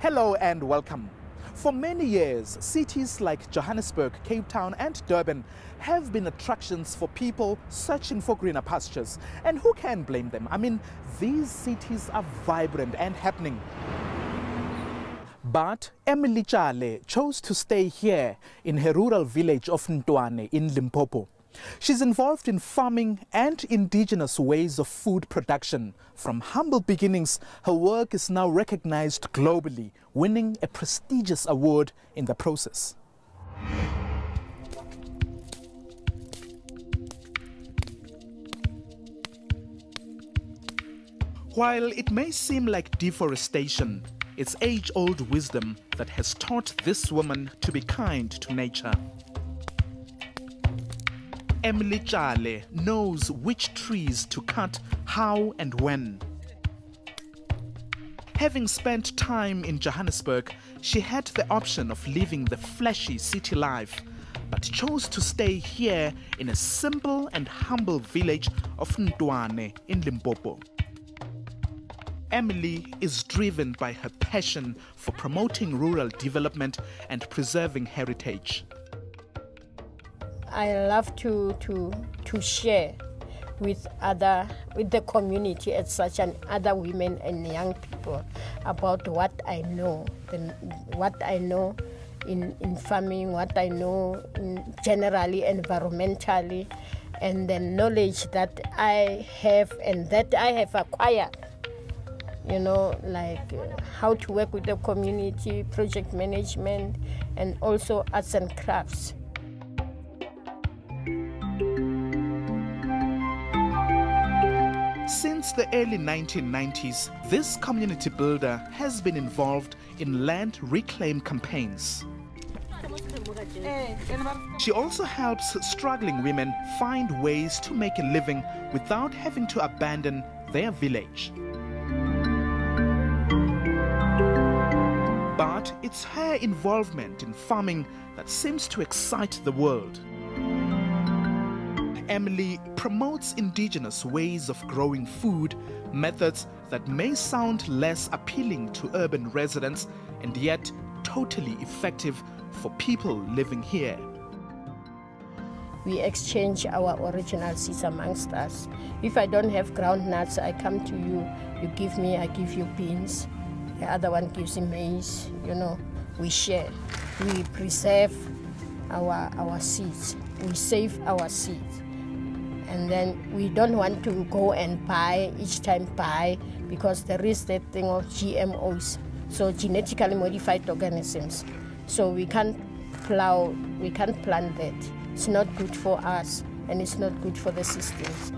Hello and welcome. For many years, cities like Johannesburg, Cape Town and Durban have been attractions for people searching for greener pastures. And who can blame them? I mean, these cities are vibrant and happening. But Emily Tjale chose to stay here in her rural village of Ntwane in Limpopo. She's involved in farming and indigenous ways of food production. From humble beginnings, her work is now recognized globally, winning a prestigious award in the process. While it may seem like deforestation, it's age-old wisdom that has taught this woman to be kind to nature. Emily Tjale knows which trees to cut, how and when. Having spent time in Johannesburg, she had the option of living the flashy city life, but chose to stay here in a simple and humble village of Ntwane in Limpopo. Emily is driven by her passion for promoting rural development and preserving heritage. I love to share with the community as such, and other women and young people about what I know, in farming, what I know generally environmentally, and the knowledge that I have and that I have acquired. You know, like how to work with the community, project management, and also arts and crafts. Since the early 1990s, this community builder has been involved in land reclaim campaigns. She also helps struggling women find ways to make a living without having to abandon their village. But it's her involvement in farming that seems to excite the world. Emily promotes indigenous ways of growing food, methods that may sound less appealing to urban residents and yet totally effective for people living here. We exchange our original seeds amongst us. If I don't have groundnuts, I come to you, you give me, I give you beans. The other one gives me maize, you know, we share. We preserve our seeds, we save our seeds. And then we don't want to go and buy, each time buy, because there is that thing of GMOs, so genetically modified organisms. So we can't plant that. It's not good for us, and it's not good for the systems.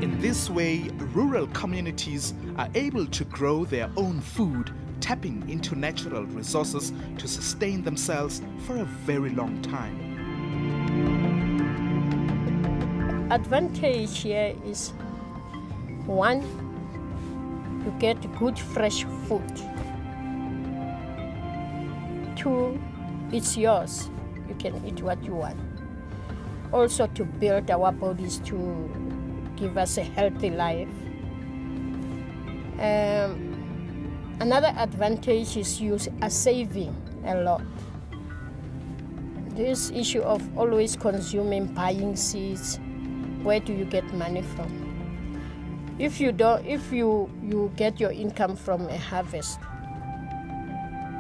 In this way, rural communities are able to grow their own food, tapping into natural resources to sustain themselves for a very long time. Advantage here is, one, you get good fresh food. Two, it's yours. You can eat what you want. Also to build our bodies to give us a healthy life. Another advantage is you are saving a lot. This issue of always consuming, buying seeds, where do you get money from? If you get your income from a harvest,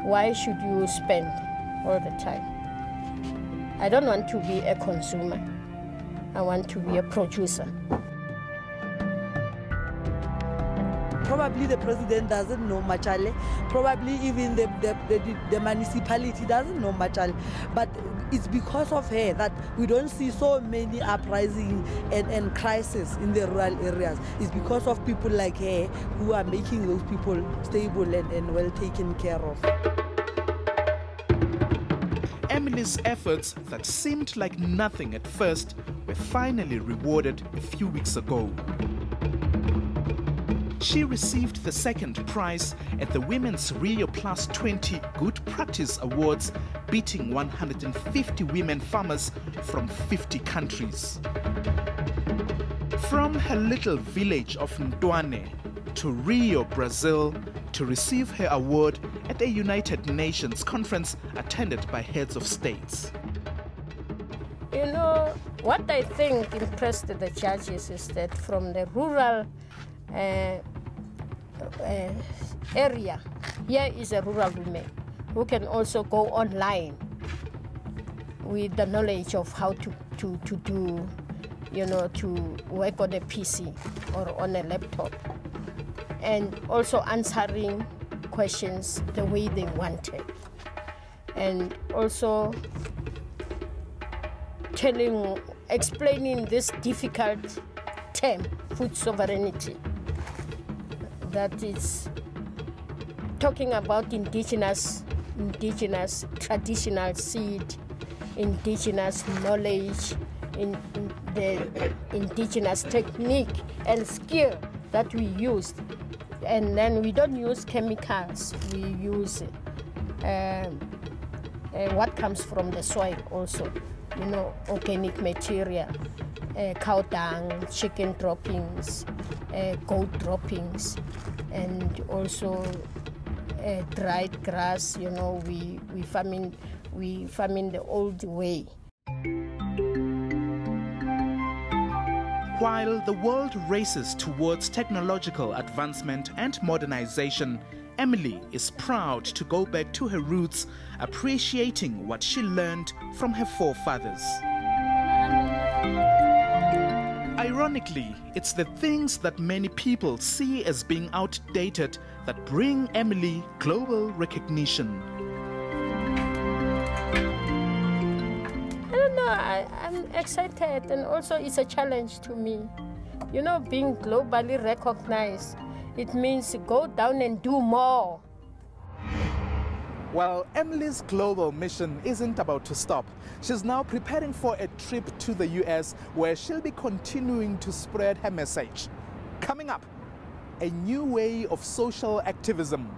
why should you spend all the time? I don't want to be a consumer. I want to be a producer. Probably the president doesn't know Tjale. Probably even the municipality doesn't know Tjale. But it's because of her that we don't see so many uprising and crisis in the rural areas. It's because of people like her who are making those people stable and well taken care of. Emily's efforts that seemed like nothing at first were finally rewarded a few weeks ago. She received the second prize at the Women's Rio Plus 20 Good Practice Awards, beating 150 women farmers from 50 countries. From her little village of Ntwane to Rio, Brazil, to receive her award at a United Nations conference attended by heads of states. You know, what I think impressed the judges is that from the rural area, here is a rural woman who can also go online with the knowledge of how to do, you know, to work on a PC or on a laptop, and also answering questions the way they wanted, and also explaining this difficult term, food sovereignty, that is talking about indigenous traditional seed, indigenous knowledge, in the indigenous technique and skill that we used. And then we don't use chemicals, we use what comes from the soil also, you know, organic material, cow dung, chicken droppings, goat droppings, and also dried grass. You know, we farm in the old way. While the world races towards technological advancement and modernization, Emily is proud to go back to her roots, appreciating what she learned from her forefathers. Ironically, it's the things that many people see as being outdated that bring Emily global recognition. I'm excited, and also it's a challenge to me. You know, being globally recognized, it means go down and do more. Well, Emily's global mission isn't about to stop. She's now preparing for a trip to the US where she'll be continuing to spread her message. Coming up, a new way of social activism.